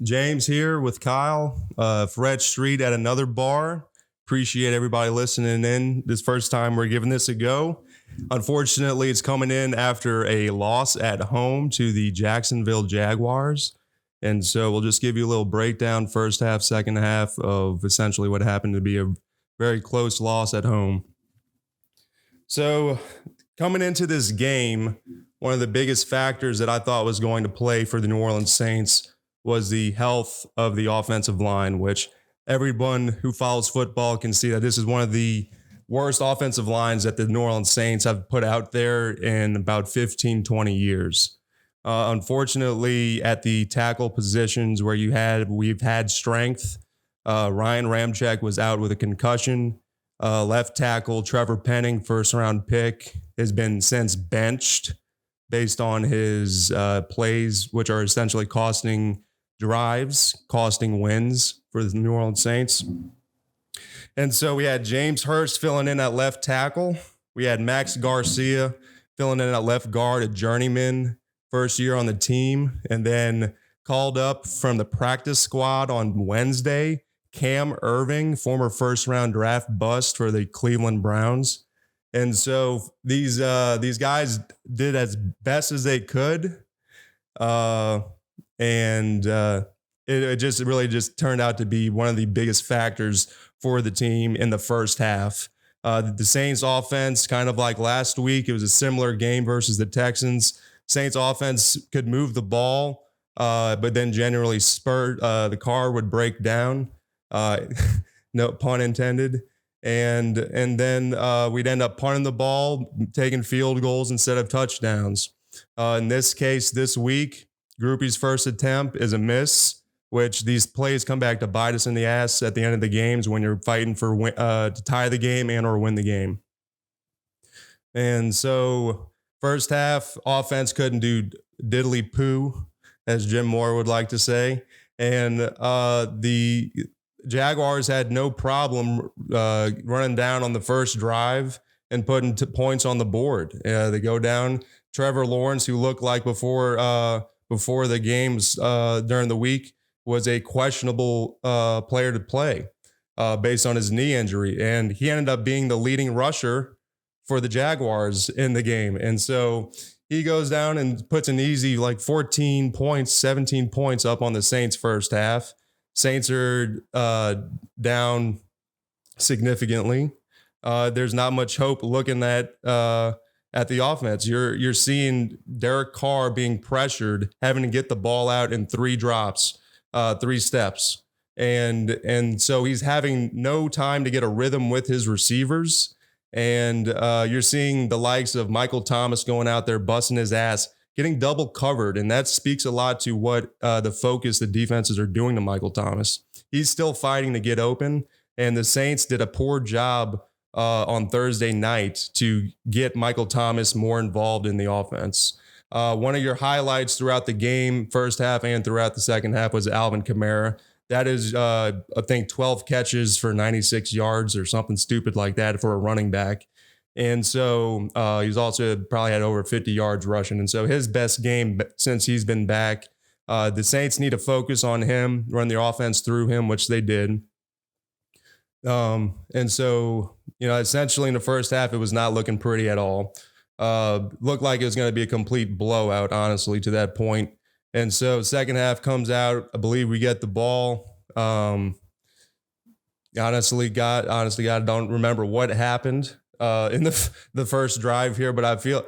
James here with Kyle, Freret Street at another bar. Appreciate everybody listening in. This first time we're giving this a go. Unfortunately, it's coming in after a loss at home to the Jacksonville Jaguars. And so we'll just give you a little breakdown, first half, second half of essentially what happened to be a very close loss at home. So coming into this game, one of the biggest factors that I thought was going to play for the New Orleans Saints was the health of the offensive line, which everyone who follows football can see that this is one of the worst offensive lines that the New Orleans Saints have put out there in about 15, 20 years. Unfortunately, at the tackle positions where we've had strength, Ryan Ramczyk was out with a concussion. Left tackle Trevor Penning, first round pick, has been since benched based on his plays, which are essentially costing drives, costing wins for the New Orleans Saints. And so we had James Hurst filling in at left tackle. We had Max Garcia filling in at left guard, a journeyman, first year on the team, and then called up from the practice squad on Wednesday, Cam Irving, former first-round draft bust for the Cleveland Browns. And so these guys did as best as they could. It just really turned out to be one of the biggest factors for the team in the first half. The Saints offense, kind of like last week, it was a similar game versus the Texans. Saints offense could move the ball, but then generally the car would break down. No pun intended. And then we'd end up punting the ball, taking field goals instead of touchdowns. In this case, this week, Groupie's first attempt is a miss, which these plays come back to bite us in the ass at the end of the games when you're fighting for to tie the game and or win the game. And so first half, offense couldn't do diddly poo, as Jim Moore would like to say. And the Jaguars had no problem running down on the first drive and putting points on the board. They go down. Trevor Lawrence, who looked like before the games during the week, was a questionable player to play based on his knee injury. And he ended up being the leading rusher for the Jaguars in the game. And so he goes down and puts an easy 14 points, 17 points up on the Saints first half. Saints are down significantly. There's not much hope looking at the offense. You're seeing Derek Carr being pressured, having to get the ball out in 3 drops, 3 steps. And so he's having no time to get a rhythm with his receivers. And you're seeing the likes of Michael Thomas going out there, busting his ass, getting double covered. And that speaks a lot to what the focus the defenses are doing to Michael Thomas. He's still fighting to get open. And the Saints did a poor job on Thursday night to get Michael Thomas more involved in the offense. One of your highlights throughout the game, first half and throughout the second half, was Alvin Kamara. That is, I think, 12 catches for 96 yards or something stupid like that for a running back. And so he's also probably had over 50 yards rushing. And so his best game since he's been back. The Saints need to focus on him, run the offense through him, which they did. And so, essentially in the first half, it was not looking pretty at all. Looked like it was going to be a complete blowout, honestly, to that point. And so second half comes out. I believe we get the ball. Honestly, God, I don't remember what happened in the first drive here, but I feel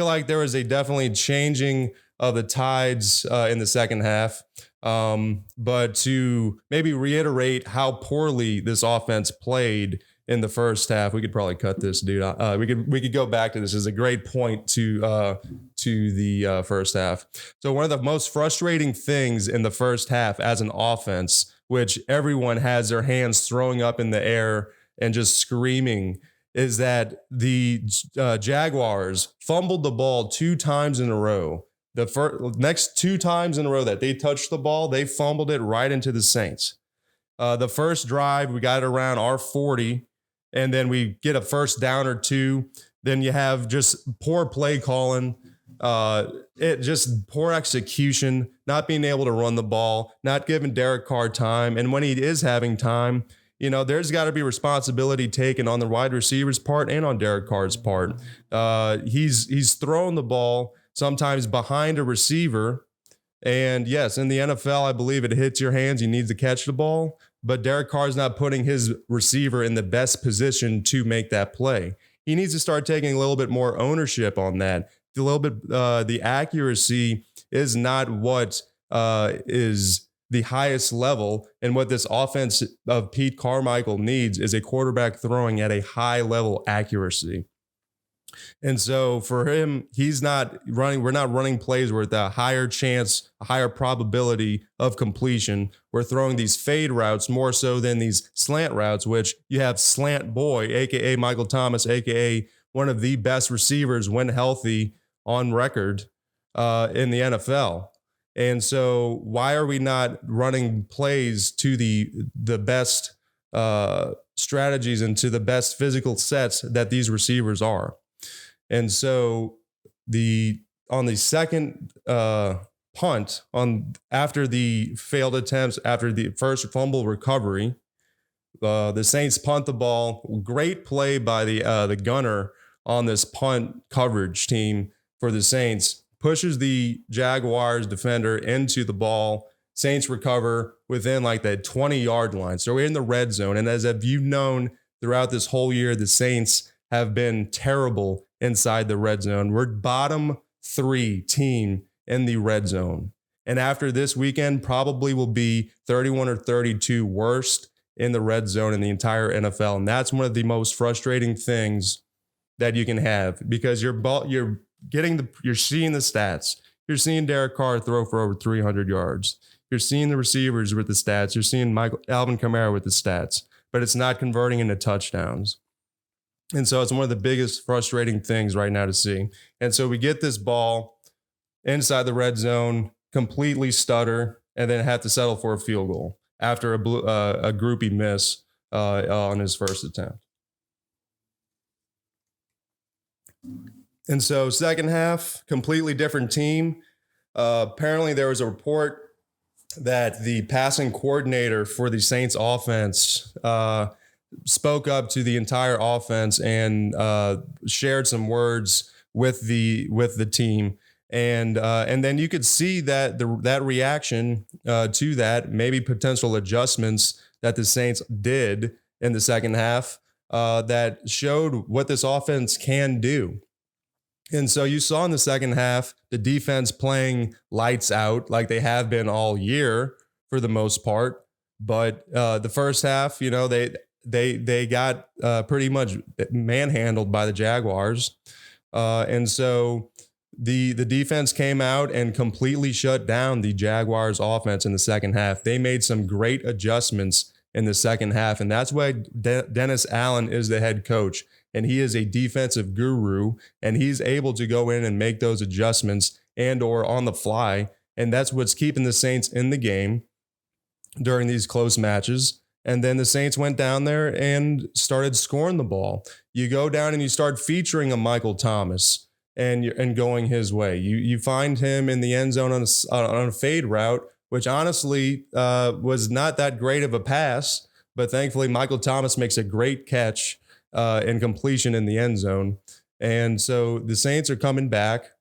like there was a definitely changing of the tides in the second half. But to maybe reiterate how poorly this offense played in the first half, we could probably cut this, dude. We could go back to this. Is a great point to the first half. So one of the most frustrating things in the first half as an offense, which everyone has their hands throwing up in the air and just screaming, is that the Jaguars fumbled the ball 2 times in a row. The next 2 times in a row that they touched the ball, they fumbled it right into the Saints. The first drive, we got it around our 40, and then we get a first down or 2. Then you have just poor play calling It just poor execution, not being able to run the ball, not giving Derek Carr time. And when he is having time, there's got to be responsibility taken on the wide receiver's part and on Derek Carr's part. He's throwing the ball sometimes behind a receiver. And yes, in the NFL, I believe it hits your hands. You need to catch the ball. But Derek Carr's not putting his receiver in the best position to make that play. He needs to start taking a little bit more ownership on that. A little bit, the accuracy is not what is the highest level. And what this offense of Pete Carmichael needs is a quarterback throwing at a high level accuracy. And so for him, we're not running plays with a higher chance, a higher probability of completion. We're throwing these fade routes more so than these slant routes, which you have Slant Boy, AKA Michael Thomas, AKA one of the best receivers when healthy on record in the NFL. And so why are we not running plays to the best strategies and to the best physical sets that these receivers are? And so on the second punt after the failed attempts, after the first fumble recovery, the Saints punt the ball. Great play by the gunner on this punt coverage team for the Saints. Pushes the Jaguars defender into the ball. Saints recover within like that 20-yard line. So we're in the red zone. And as you've known throughout this whole year, the Saints have been terrible inside the red zone. We're bottom 3 team in the red zone. And after this weekend, probably will be 31 or 32 worst in the red zone in the entire NFL. And that's one of the most frustrating things that you can have, because you're seeing the stats. You're seeing Derek Carr throw for over 300 yards. You're seeing the receivers with the stats. You're seeing Alvin Kamara with the stats, but it's not converting into touchdowns. And so it's one of the biggest frustrating things right now to see. And so we get this ball inside the red zone, completely stutter, and then have to settle for a field goal after a groupie miss on his first attempt. And so second half, completely different team. Apparently there was a report that the passing coordinator for the Saints offense spoke up to the entire offense and shared some words with the team. And then you could see that that reaction to that, maybe potential adjustments that the Saints did in the second half that showed what this offense can do. And so you saw in the second half, the defense playing lights out like they have been all year for the most part. But the first half, they got pretty much manhandled by the Jaguars. And so the defense came out and completely shut down the Jaguars offense in the second half. They made some great adjustments in the second half. And that's why Dennis Allen is the head coach. And he is a defensive guru, and he's able to go in and make those adjustments and or on the fly. And that's what's keeping the Saints in the game during these close matches. And then the Saints went down there and started scoring the ball. You go down and you start featuring a Michael Thomas and going his way. You find him in the end zone on a fade route, which honestly was not that great of a pass. But thankfully, Michael Thomas makes a great catch and completion in the end zone. And so the Saints are coming back.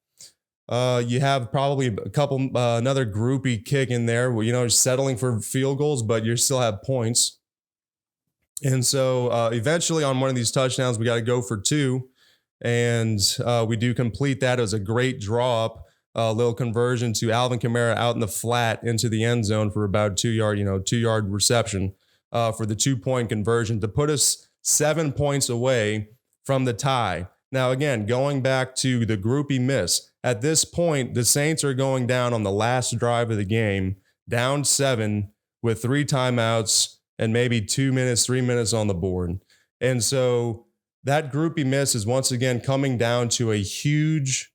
You have probably another groupie kick in there, settling for field goals, but you still have points. And so eventually on one of these touchdowns, we got to go for 2. And we do complete that. It was a great draw up, a little conversion to Alvin Kamara out in the flat into the end zone for about 2-yard reception for the 2-point conversion to put us 7 points away from the tie. Now, again, going back to the groupie miss, at this point, the Saints are going down on the last drive of the game, down 7 with 3 timeouts and maybe 3 minutes on the board. And so that groupie miss is once again coming down to a huge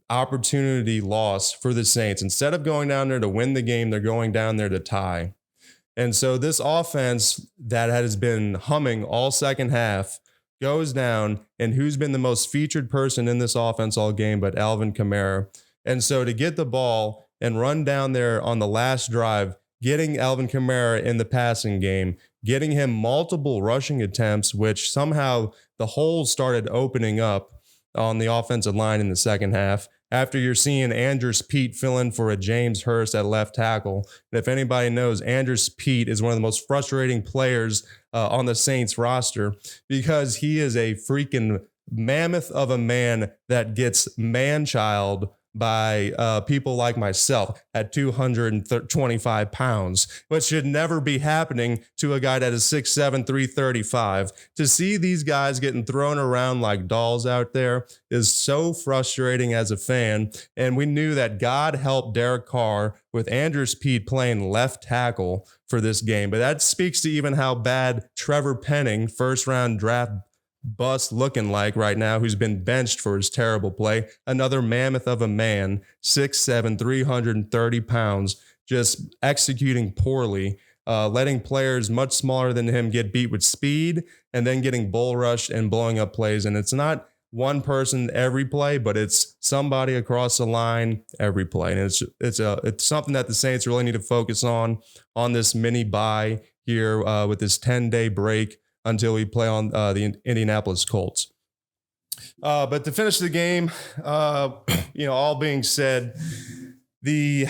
opportunity loss for the Saints. Instead of going down there to win the game, they're going down there to tie. And so this offense that has been humming all second half goes down, and who's been the most featured person in this offense all game but Alvin Kamara. And so to get the ball and run down there on the last drive, getting Alvin Kamara in the passing game, getting him multiple rushing attempts, which somehow the holes started opening up on the offensive line in the second half. After you're seeing Andrews Pete fill in for a James Hurst at left tackle. And if anybody knows, Andrews Pete is one of the most frustrating players on the Saints roster because he is a freaking mammoth of a man that gets man-child by people like myself at 225 pounds, which should never be happening to a guy that is 6'7", 335. To see these guys getting thrown around like dolls out there is so frustrating as a fan. And we knew that God helped Derek Carr with Andrews Pete playing left tackle for this game. But that speaks to even how bad Trevor Penning, first round draft bust looking like right now, who's been benched for his terrible play. Another mammoth of a man, 6'7", 330 pounds, just executing poorly, letting players much smaller than him get beat with speed and then getting bull rushed and blowing up plays. And it's not one person every play, but it's somebody across the line every play. And it's something that the Saints really need to focus on this mini bye here with this 10-day break until we play on the Indianapolis Colts. But to finish the game, all being said, the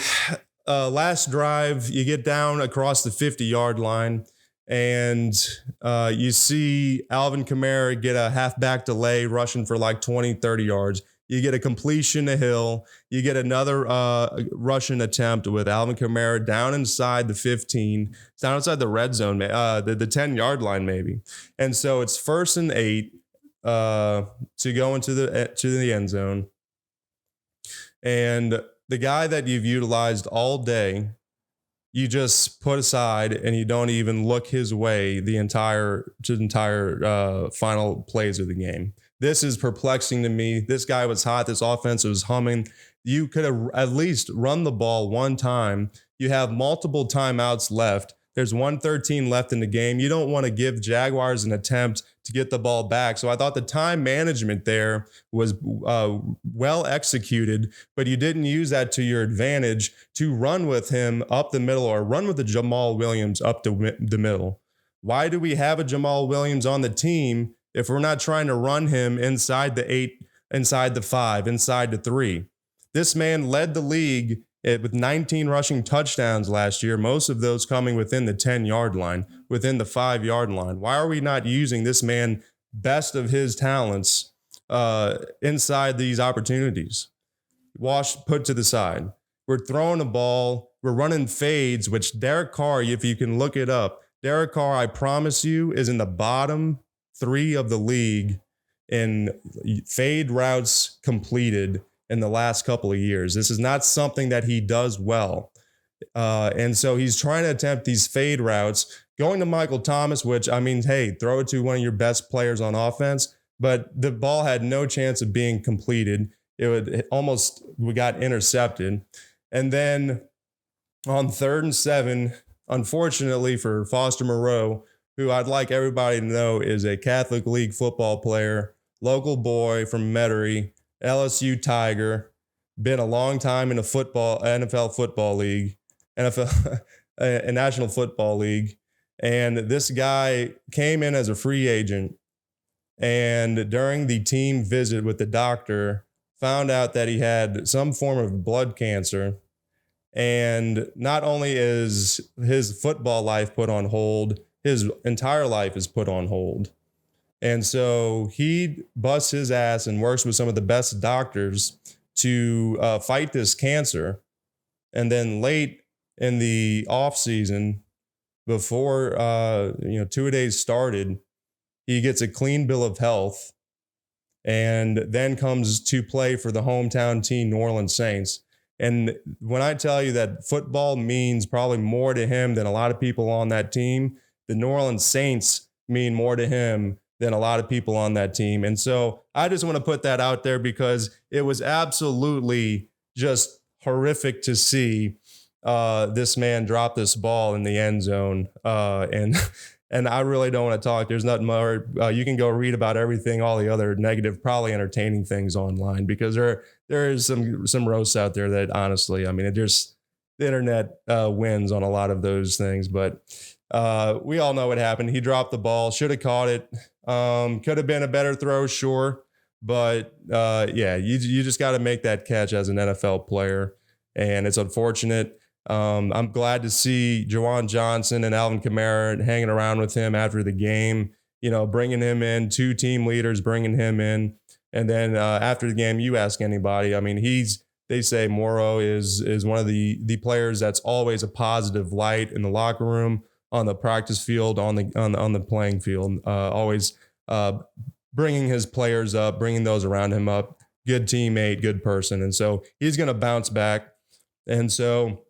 last drive, you get down across the 50-yard line, and you see Alvin Kamara get a halfback delay rushing for like 20, 30 yards. You get a completion to Hill. You get another rushing attempt with Alvin Kamara down inside the 15, down inside the red zone, the 10-yard line maybe. And so it's 1st and 8 to go into the end zone. And the guy that you've utilized all day, you just put aside and you don't even look his way the entire final plays of the game. This is perplexing to me. This guy was hot. This offense was humming. You could have at least run the ball one time. You have multiple timeouts left. There's 1:13 left in the game. You don't want to give Jaguars an attempt to get the ball back. So I thought the time management there was well executed, but you didn't use that to your advantage to run with him up the middle or run with the Jamal Williams up the middle. Why do we have a Jamal Williams on the team if we're not trying to run him inside the 8, inside the 5, inside the 3? This man led the league with 19 rushing touchdowns last year, most of those coming within the 10-yard line, within the 5-yard line. Why are we not using this man best of his talents inside these opportunities? Put to the side. We're throwing the ball. We're running fades, which Derek Carr, if you can look it up, Derek Carr, I promise you, is in the bottom 3 of the league in fade routes completed in the last couple of years. This is not something that he does well. And so he's trying to attempt these fade routes, going to Michael Thomas, which, I mean, hey, throw it to one of your best players on offense, but the ball had no chance of being completed. We got intercepted. And then on 3rd and 7, unfortunately for Foster Moreau, who I'd like everybody to know is a Catholic League football player, local boy from Metry, LSU Tiger, been a long time in a NFL football league, a National Football League. And this guy came in as a free agent, and during the team visit with the doctor, found out that he had some form of blood cancer. And not only is his football life put on hold, his entire life is put on hold. And so he busts his ass and works with some of the best doctors to fight this cancer. And then late in the off season, before 2-a-days started, he gets a clean bill of health, and then comes to play for the hometown team, New Orleans Saints. And when I tell you that football means probably more to him than a lot of people on that team, the New Orleans Saints mean more to him than a lot of people on that team. And so I just want to put that out there because it was absolutely just horrific to see this man dropped this ball in the end zone. And and I really don't want to talk. There's nothing more. You can go read about everything, all the other negative, probably entertaining things online, because there is some roasts out there that honestly, I mean, it just the internet wins on a lot of those things. But we all know what happened. He dropped the ball, should have caught it. Could have been a better throw, sure. But yeah, you just got to make that catch as an NFL player. And it's unfortunate. I'm glad to see Juwan Johnson and Alvin Kamara hanging around with him after the game, bringing him in, 2 team leaders bringing him in. And then after the game, you ask anybody, I mean, they say Morrow is one of the players that's always a positive light in the locker room, on the practice field, on the playing field, always bringing his players up, bringing those around him up, good teammate, good person. And so he's going to bounce back. And so,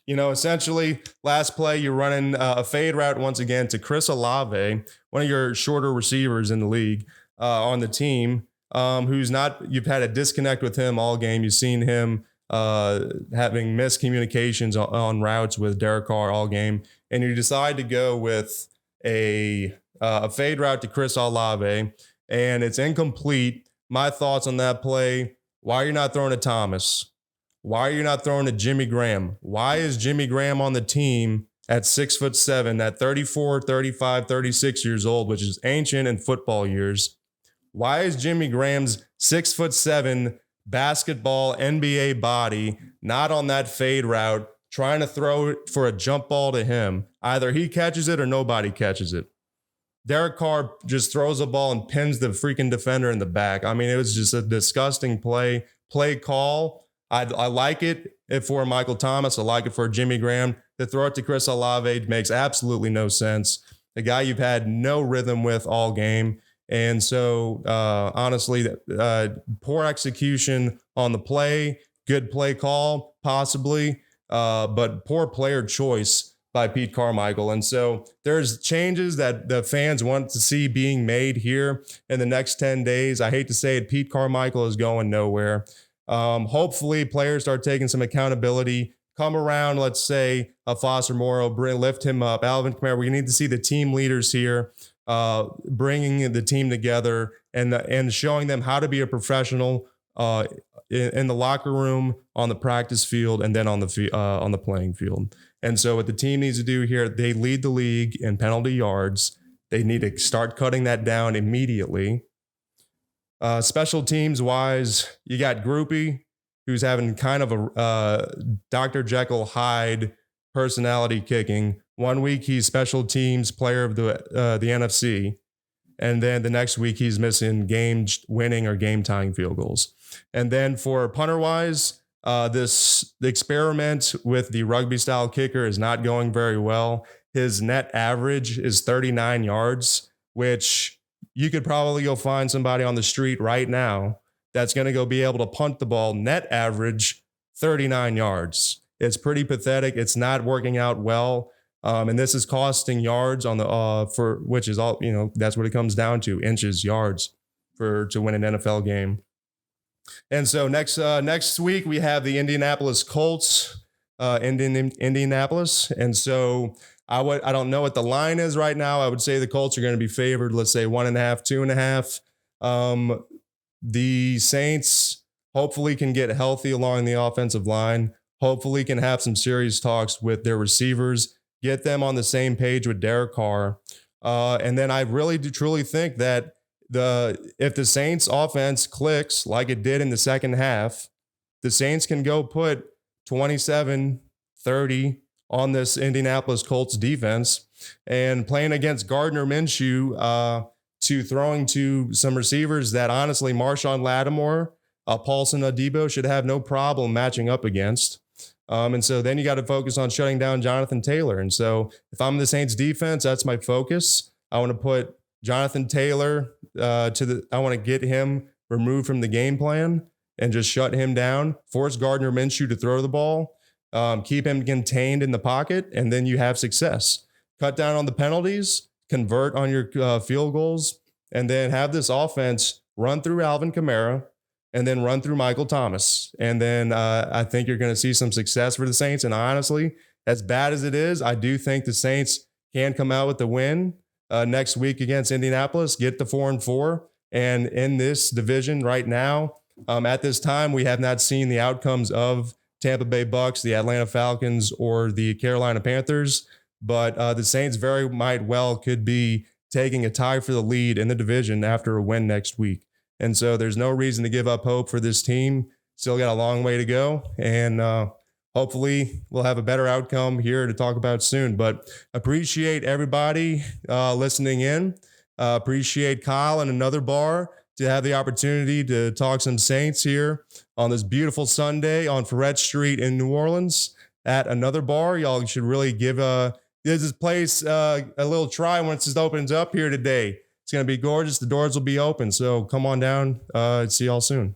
essentially last play, you're running a fade route once again to Chris Olave, one of your shorter receivers in the league on the team, you've had a disconnect with him all game. You've seen him having miscommunications on routes with Derek Carr all game. And you decide to go with a fade route to Chris Olave, and it's incomplete. My thoughts on that play: why are you not throwing to Thomas? Why are you not throwing to Jimmy Graham? Why is Jimmy Graham on the team at 6'7", at 34, 35, 36 years old, which is ancient in football years? Why is Jimmy Graham's 6'7" basketball NBA body not on that fade route, trying to throw it for a jump ball to him? Either he catches it or nobody catches it. Derek Carr just throws a ball and pins the freaking defender in the back. I mean, it was just a disgusting play call. I like it for Michael Thomas. I like it for Jimmy Graham. To throw it to Chris Olave makes absolutely no sense. The guy you've had no rhythm with all game. And so, honestly, poor execution on the play, good play call, possibly, but poor player choice by Pete Carmichael. And so there's changes that the fans want to see being made here in the next 10 days. I hate to say it, Pete Carmichael is going nowhere. Hopefully players start taking some accountability, come around, let's say a Foster Morrow, lift him up, Alvin Kamara. We need to see the team leaders here bringing the team together and showing them how to be a professional in the locker room, on the practice field, and then on the playing field. And so what the team needs to do here, they lead the league in penalty yards. They need to start cutting that down immediately. Special teams wise, you got Groupie, who's having kind of a Dr. Jekyll Hyde personality kicking. 1 week he's special teams player of the NFC, and then the next week he's missing game-winning or game-tying field goals. And then for punter-wise, the experiment with the rugby-style kicker is not going very well. His net average is 39 yards, which you could probably go find somebody on the street right now that's going to go be able to punt the ball net average 39 yards. It's pretty pathetic. It's not working out well. And this is costing yards on the which is all, that's what it comes down to, inches, yards to win an NFL game. And so next week we have the Indianapolis Colts in Indianapolis. And so I don't know what the line is right now. I would say the Colts are going to be favored, let's say 1.5, 2.5. The Saints hopefully can get healthy along the offensive line, hopefully can have some serious talks with their receivers, get them on the same page with Derek Carr. And then I really do truly think that if the Saints offense clicks like it did in the second half, the Saints can go put 27, 30 on this Indianapolis Colts defense, and playing against Gardner Minshew to throwing to some receivers that honestly Marshawn Lattimore, Paulson Adebo should have no problem matching up against. And so then you got to focus on shutting down Jonathan Taylor. And so if I'm the Saints defense, that's my focus. I want to put Jonathan Taylor I want to get him removed from the game plan and just shut him down, force Gardner Minshew to throw the ball, keep him contained in the pocket, and then you have success. Cut down on the penalties, convert on your field goals, and then have this offense run through Alvin Kamara, and then run through Michael Thomas. And then I think you're going to see some success for the Saints. And honestly, as bad as it is, I do think the Saints can come out with the win next week against Indianapolis, get the 4-4. And in this division right now, at this time, we have not seen the outcomes of Tampa Bay Bucks, the Atlanta Falcons, or the Carolina Panthers. But the Saints very might well could be taking a tie for the lead in the division after a win next week. And so there's no reason to give up hope for this team. Still got a long way to go. And hopefully we'll have a better outcome here to talk about soon. But appreciate everybody listening in. Appreciate Kyle and Another Bar to have the opportunity to talk some Saints here on this beautiful Sunday on Freret Street in New Orleans at Another Bar. Y'all should really give this place a little try once it opens up here today. It's going to be gorgeous. The doors will be open. So come on down. See y'all soon.